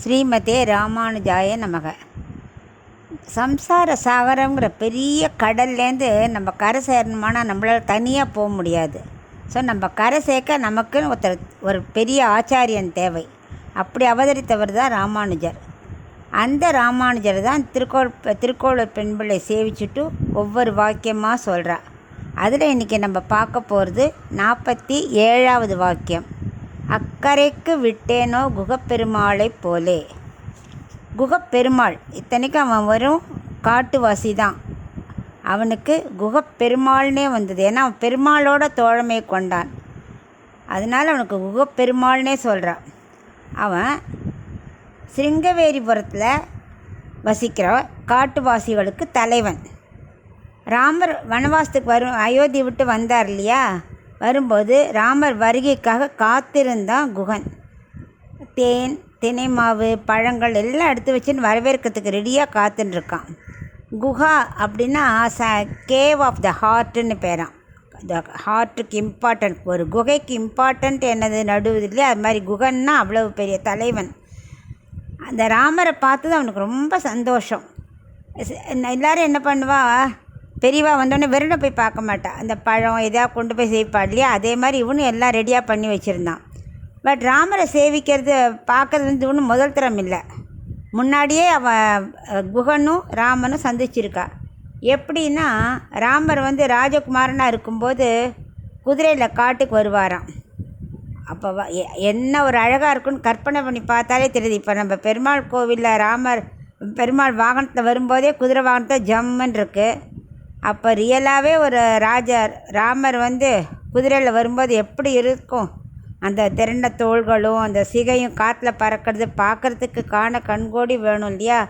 ஸ்ரீமதே ராமானுஜாய நமக. சம்சார சாகரங்கிற பெரிய கடல்லேருந்து நம்ம கரை சேரணுமானா நம்மளால் தனியாக போக முடியாது. ஸோ நம்ம கரை சேர்க்க நமக்குன்னு ஒரு பெரிய ஆச்சாரியன் தேவை. அப்படி அவதரித்தவர் தான் ராமானுஜர். அந்த ராமானுஜர் தான் திருக்கோளூர் பெண்பிள்ளை சேவிச்சுட்டு ஒவ்வொரு வாக்கியமாக சொல்கிறா. அதில் இன்றைக்கி நம்ம பார்க்க போகிறது 47வது வாக்கியம். அக்கரைக்கு விட்டேனோ குகப்பெருமாளை போலே. குகப்பெருமாள் இத்தனைக்கும் அவன் வரும் காட்டுவாசி தான். அவனுக்கு குகப்பெருமாள்னே வந்தது. ஏன்னா அவன் பெருமாளோட தோழமை கொண்டான். அதனால் அவனுக்கு குகப்பெருமாள்னே சொல்கிறான். அவன் சிருங்கவேரிபுரத்தில் வசிக்கிற காட்டுவாசிகளுக்கு தலைவன். ராமர் வனவாசத்துக்கு அயோத்தி விட்டு வந்தார் இல்லையா? வரும்போது ராமர் வருகைக்காக காத்திருந்தான் குகன். தேன், தினை மாவு, பழங்கள் எல்லாம் எடுத்து வச்சுன்னு வரவேற்கிறதுக்கு ரெடியாக காத்துட்டுருக்கான். குஹா அப்படின்னா கேவ் ஆஃப் த ஹார்ட்டுன்னு பேரான். த ஹார்ட்டுக்கு இம்பார்ட்டன்ட், ஒரு குகைக்கு இம்பார்ட்டன்ட் என்னது நடுவுது இல்லையா? அது மாதிரி குகன்னா அவ்வளவு பெரிய தலைவன். அந்த ராமரை பார்த்தது அவனுக்கு ரொம்ப சந்தோஷம். எல்லோரும் என்ன பண்ணுவா, பெரியவா வந்தோடனே வெறும் போய் பார்க்க மாட்டான். அந்த பழம் எதாவது கொண்டு போய் சேவிப்பா இல்லையா? அதே மாதிரி இவனும் எல்லாம் ரெடியாக பண்ணி வச்சுருந்தான். பட் ராமரை சேவிக்கிறது பார்க்கறது இவனும் முதல் தரம் இல்லை. முன்னாடியே அவன் குகனும் ராமனும் சந்திச்சிருக்கா. எப்படின்னா, ராமர் ராஜகுமாரனாக இருக்கும்போது குதிரையில் காட்டுக்கு வருவாராம். அப்போ என்ன ஒரு அழகாக இருக்குன்னு கற்பனை பண்ணி பார்த்தாலே தெரியுது. இப்போ நம்ம பெருமாள் கோவிலில் பெருமாள் வாகனத்தில் வரும்போதே குதிரை வாகனத்தில் ஜம்முன்னு இருக்குது. அப்போ ரியலாகவே ஒரு ராமர் குதிரையில் வரும்போது எப்படி இருக்கும்? அந்த திரண்ட தோள்களும் அந்த சிகையும் காற்றுல பறக்கிறது பார்க்குறதுக்கு காண கண்கோடி வேணும் இல்லையா?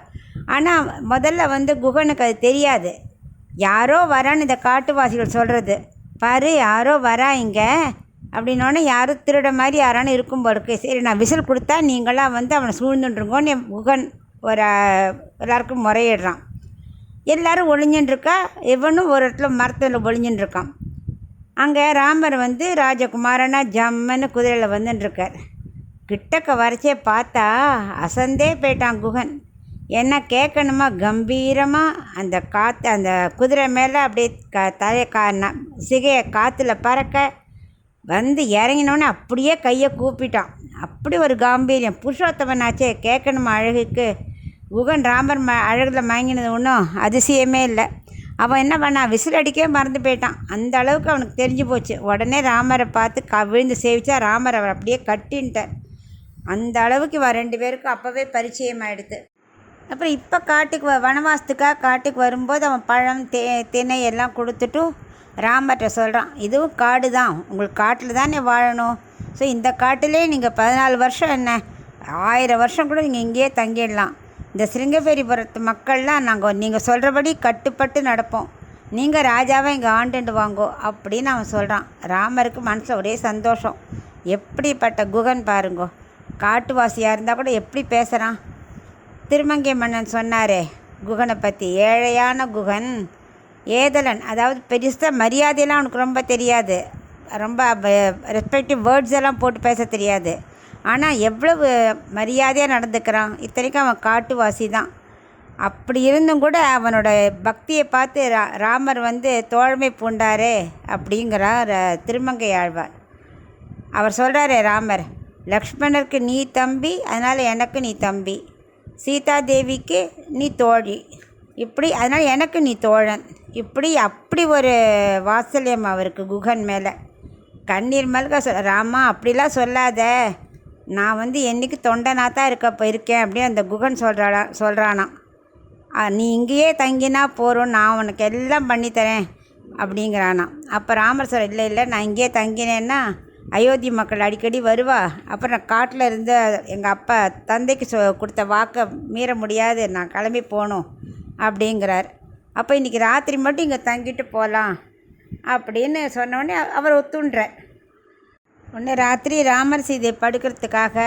ஆனால் முதல்ல குகனுக்கு அது தெரியாது. யாரோ வரான்னு இந்த காட்டுவாசிகள் சொல்கிறது. பாரு, யாரோ வரா இங்கே அப்படின்னோடனே யாரும் திருட மாதிரி யாரானு இருக்கும் போருக்கு. சரி, நான் விசில் கொடுத்தா நீங்களாம் அவனை சூழ்ந்துட்டுருங்கோன்னு குகன் எல்லாருக்கும் முறையிடுறான். எல்லோரும் ஒளிஞ்சுட்டுருக்கா. இவனும் ஒரு இடத்துல மரத்தில் ஒளிஞ்சுட்டுருக்கான். அங்கே ராமர் ராஜகுமாரனாக ஜம்மன்னு குதிரையில் வந்துட்டுருக்கார். கிட்டக்க வரைச்சே பார்த்தா அசந்தே போயிட்டான் குகன். என்ன கேட்கணுமா, கம்பீரமாக அந்த குதிரை மேலே அப்படியே சிகையை காற்றுல பறக்க இறங்கினோடனே அப்படியே கையை கூப்பிட்டான். அப்படி ஒரு காம்பீரியம். புருஷோத்தமனாச்சே, கேட்கணுமா அழகுக்கு. குகன் ராமர் அழகில் மயங்கினது ஒன்றும் அதிசயமே இல்லை. அவன் என்ன பண்ணான், விசில் அடிக்கவே மறந்து போயிட்டான். அந்த அளவுக்கு அவனுக்கு தெரிஞ்சு போச்சு. உடனே ராமரை பார்த்து விழுந்து சேவிச்சா ராமர் அவர் அப்படியே கட்டின்ட்டார். அந்த அளவுக்கு இவன் 2 பேருக்கும் அப்போவே பரிச்சயம் ஆகிடுது. அப்புறம் இப்போ வனவாசத்துக்காக காட்டுக்கு வரும்போது அவன் பழம், தினை எல்லாம் கொடுத்துட்டு ராமர்கிட்ட சொல்கிறான், இதுவும் காடு தான், உங்களுக்கு காட்டில் தானே வாழணும். ஸோ இந்த காட்டிலே நீங்கள் 14 வருஷம் என்ன 1000 வருஷம் கூட நீங்கள் இங்கேயே தங்கிடலாம். இந்த சிருங்கவேரிபுரத்து மக்கள்லாம் நீங்கள் சொல்கிறபடி கட்டுப்பட்டு நடப்போம். நீங்கள் ராஜாவை இங்கே ஆண்டுண்டு வாங்கோ அப்படின்னு அவன் சொல்கிறான். ராமருக்கு மனசில் ஒரே சந்தோஷம். எப்படிப்பட்ட குகன் பாருங்கோ. காட்டுவாசியாக இருந்தால் கூட எப்படி பேசுகிறான். திருமங்கை மன்னன் சொன்னாரே குகனை பற்றி, ஏழையான குகன், ஏதலன். அதாவது பெருசாக மரியாதையெல்லாம் அவனுக்கு ரொம்ப தெரியாது. ரொம்ப ரெஸ்பெக்டிவ் வேர்ட்ஸ் எல்லாம் போட்டு பேச தெரியாது. ஆனால் எவ்வளவு மரியாதையாக நடந்துக்கிறான். இத்தனைக்கும் அவன் காட்டுவாசி தான். அப்படி இருந்தும் கூட அவனோட பக்தியை பார்த்து ராமர் தோழமை பூண்டாரே அப்படிங்கிறார் திருமங்கை ஆழ்வார். அவர் சொல்கிறாரே, ராமர் லக்ஷ்மணருக்கு நீ தம்பி, அதனால் எனக்கு நீ தம்பி. சீதாதேவிக்கு நீ தோழி, இப்படி அதனால் எனக்கு நீ தோழன். அப்படி ஒரு வாத்சல்யம் அவருக்கு குகன் மேலே. கண்ணீர் மல்க ராமா, அப்படிலாம் சொல்லாத, நான் என்றைக்கு தொண்டனாக தான் இருக்கேன் அப்படின்னு அந்த குகன் சொல்கிறானாம். நீ இங்கேயே தங்கினா போகிறோம், நான் உனக்கு எல்லாம் பண்ணித்தரேன் அப்படிங்கிறானாம். அப்போ ராமர் இல்லை, நான் இங்கேயே தங்கினேன்னா அயோத்தி மக்கள் அடிக்கடி வருவா. அப்புறம் நான் காட்டில் இருந்த எங்கள் அப்பா தந்தைக்கு கொடுத்த வாக்கை மீற முடியாது, நான் கிளம்பி போகணும் அப்படிங்கிறார். அப்போ இன்றைக்கி ராத்திரி மட்டும் இங்கே தங்கிட்டு போகலாம் அப்படின்னு சொன்னோடனே அவர் ஒத்துன்றார். ஒன்று ராத்திரி ராமர் சீதை படுக்கிறதுக்காக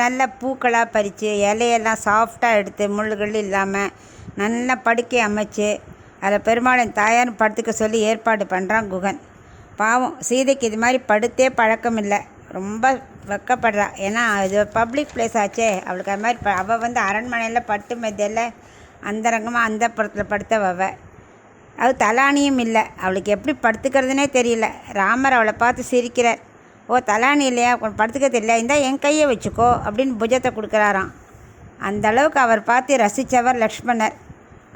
நல்ல பூக்களாக பறித்து இலையெல்லாம் சாஃப்டாக எடுத்து முள்ளுகள் இல்லாமல் நல்லா படுக்கை அமைச்சு அதில் பெருமாளின் தாயார் படுத்துக்க சொல்லி ஏற்பாடு பண்ணுறான் குகன். பாவம், சீதைக்கு இது மாதிரி படுத்தே பழக்கம் இல்லை. ரொம்ப வெக்கப்படுறா. ஏன்னா இது பப்ளிக் பிளேஸ் ஆச்சே. அவளுக்கு அது மாதிரி அவள் வந்து அரண்மனையில் பட்டு மெத்தையில் அந்தரங்கமாக அந்த புறத்தில் படுத்தவ. அது தலானியும் இல்லை. அவளுக்கு எப்படி படுத்துக்கிறதுனே தெரியல. ராமர் அவளை பார்த்து சிரிக்கிறார். ஓ, தலானி இல்லையா, படுத்துக்க தெரியல, இந்த என் கையை வச்சுக்கோ அப்படின்னு புஜத்தை கொடுக்குறாராம். அந்த அளவுக்கு அவர் பார்த்து ரசித்தவர் லக்ஷ்மணர்.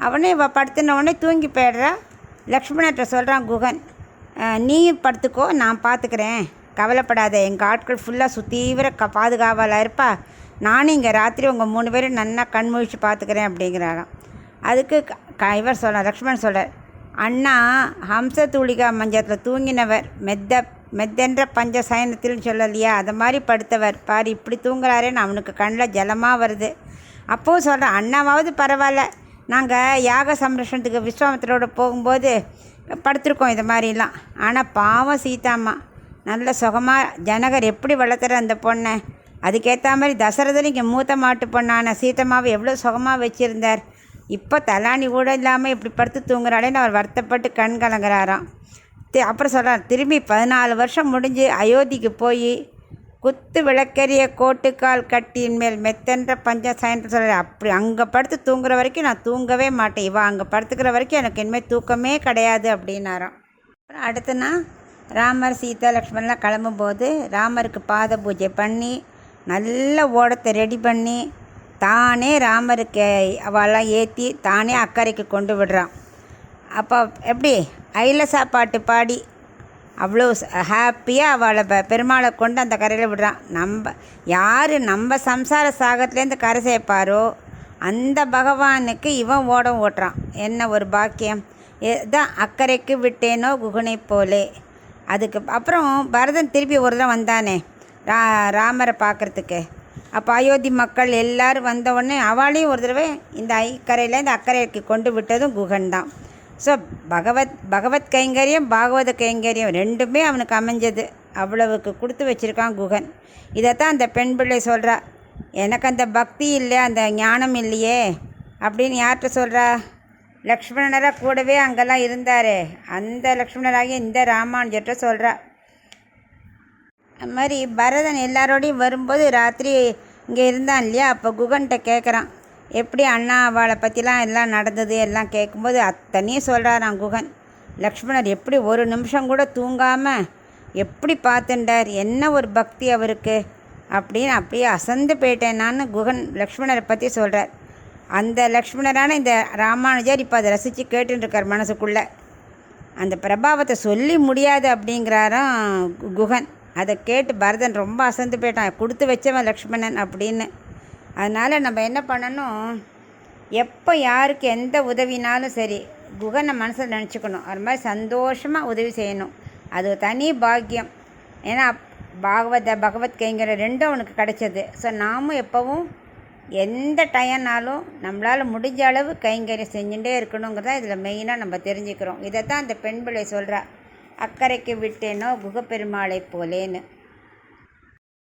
அவனே இவள் படுத்துனவுடனே தூங்கி போயிடுறா. லக்ஷ்மணர்கிட்ட சொல்கிறான் குகன், நீயும் படுத்துக்கோ, நான் பார்த்துக்கிறேன், கவலைப்படாத, எங்கள் ஆட்கள் ஃபுல்லாக சுத்தீவிர பாதுகாவலாக இருப்பா, நானும் இங்கே ராத்திரி உங்கள் 3 பேரும் நன்னா கண்முழிச்சு பார்த்துக்கிறேன் அப்படிங்கிறாராம். அதுக்கு இவர் சொல்கிறார், லக்ஷ்மணன் சொல்கிறார், அண்ணா ஹம்ச தூளிகா மஞ்சத்தில் தூங்கினவர், மெத்தென்ற பஞ்ச சயனத்தில்னு சொல்லலையா, அதை மாதிரி படுத்தவர் பாரு, இப்படி தூங்குறாரேன்னு அவனுக்கு கண்ணில் ஜலமாக வருது. அப்போவும் சொல்கிறேன், அண்ணாவாவது பரவாயில்ல, நாங்கள் யாக சம்ரஷணத்துக்கு விஸ்வாமித்திரோடு போகும்போது படுத்திருக்கோம் இது மாதிரிலாம். ஆனால் பாவம் சீதாம்மா நல்ல சுகமாக ஜனகர் எப்படி வளர்த்துற அந்த பொண்ணை, அதுக்கேற்ற மாதிரி தசரதன் இங்கே மூத்த மாட்டு பொண்ணான சீதம்மாவை எவ்வளோ சுகமாக வச்சுருந்தார். இப்போ தலானி கூட இல்லாமல் இப்படி படுத்து தூங்குறாளேன்னு அவர் வருத்தப்பட்டு கண் கலங்குறாராம். அப்புறம் சொல்கிறார், திரும்பி 14 வருஷம் முடிஞ்சு அயோத்திக்கு போய் குத்து விளக்கெரிய கோட்டுக்கால் கட்டியின் மேல் மெத்தென்ற பஞ்ச சயனத்தை சொல்கிறார். அப்படி அங்கே படுத்து தூங்குற வரைக்கும் நான் தூங்கவே மாட்டேன், இவன் அங்கே படுத்துக்கிற வரைக்கும் எனக்கு இனிமேல் தூக்கமே கிடையாது அப்படின்னாராம். அப்புறம் அடுத்தனா ராமர் சீதா லக்ஷ்மணெலாம் கிளம்பும்போது ராமருக்கு பாத பூஜை பண்ணி நல்ல ஓடத்தை ரெடி பண்ணி தானே ராமருக்கு அவெல்லாம் ஏற்றி தானே அக்கறைக்கு கொண்டு விடுறான். அப்போ எப்படி ஐலசா பாட்டு பாடி அவ்வளோ ஹாப்பியாக அவளை பெருமாளை கொண்டு அந்த கரையில் விடுறான். நம்ம சம்சார சாகத்துலேருந்து கரை சேர்ப்பாரோ அந்த பகவானுக்கு இவன் ஓட்டுறான். என்ன ஒரு பாக்கியம்! தான் அக்கறைக்கு விட்டேனோ குகனை போலே. அதுக்கு அப்புறம் பரதன் திருப்பி ஒரு தடவை வந்தானே ராமரை பார்க்குறதுக்கு. அப்போ அயோத்தி மக்கள் எல்லோரும் வந்தவுடனே அவளையும் ஒரு தடவை இந்த கரையிலேருந்து அக்கறைக்கு கொண்டு விட்டதும் குகன் தான். ஸோ பகவத் கைங்கரியம் பாகவத கைங்கரியம் ரெண்டுமே அவனுக்கு அமைஞ்சது. அவ்வளவுக்கு கொடுத்து வச்சுருக்கான் குகன். இதைத்தான் அந்த பெண் பிள்ளை சொல்கிறா, எனக்கு அந்த பக்தி இல்லை, அந்த ஞானம் இல்லையே அப்படின்னு யார்கிட்ட சொல்கிறா? லக்ஷ்மணராக கூடவே அங்கெல்லாம் இருந்தார் அந்த லக்ஷ்மணராகிய இந்த ராமானுஜர்கிட்ட சொல்கிறா. அது மாதிரி பரதன் எல்லாரோடையும் வரும்போது ராத்திரி இங்கே இருந்தான் இல்லையா, அப்போ குகன்கிட்ட கேட்குறான், எப்படி அண்ணா அவளை பற்றிலாம் எல்லாம் நடந்தது எல்லாம் கேட்கும்போது அத்தனையும் சொல்கிறாரான் குகன். லக்ஷ்மணர் எப்படி ஒரு நிமிஷம் கூட தூங்காமல் எப்படி பார்த்துட்டார், என்ன ஒரு பக்தி அவருக்கு அப்படின்னு அப்படியே அசந்து போயிட்டேன் நான் குகன் லக்ஷ்மணரை பற்றி சொல்கிறார். அந்த லக்ஷ்மணரான இந்த ராமானுஜர் இப்போ அதை ரசித்து கேட்டுருக்கார் மனசுக்குள்ளே. அந்த பிரபாவத்தை சொல்லி முடியாது அப்படிங்கிறாராம் குகன். அதை கேட்டு பரதன் ரொம்ப அசந்து போயிட்டான், கொடுத்து வச்சவன் லக்ஷ்மணன் அப்படின்னு. அதனால் நம்ம என்ன பண்ணணும், எப்போ யாருக்கு எந்த உதவினாலும் சரி குகனை மனசில் நினச்சிக்கணும், அது மாதிரி சந்தோஷமாக உதவி செய்யணும். அது தனி பாக்கியம். ஏன்னா பகவத் கைங்கரியம் ரெண்டும் அவனுக்கு கிடைச்சது. ஸோ நாமும் எப்போவும் எந்த டைம்னாலும் நம்மளால் முடிஞ்ச அளவு கைங்கரியம் செஞ்சுட்டே இருக்கணுங்கிறத இதில் மெயினாக நம்ம தெரிஞ்சுக்கிறோம். இதை தான் அந்த பெண் பிள்ளை சொல்கிறா, அக்கறைக்கு விட்டேனோ குகப்பெருமாளை போலேன்னு.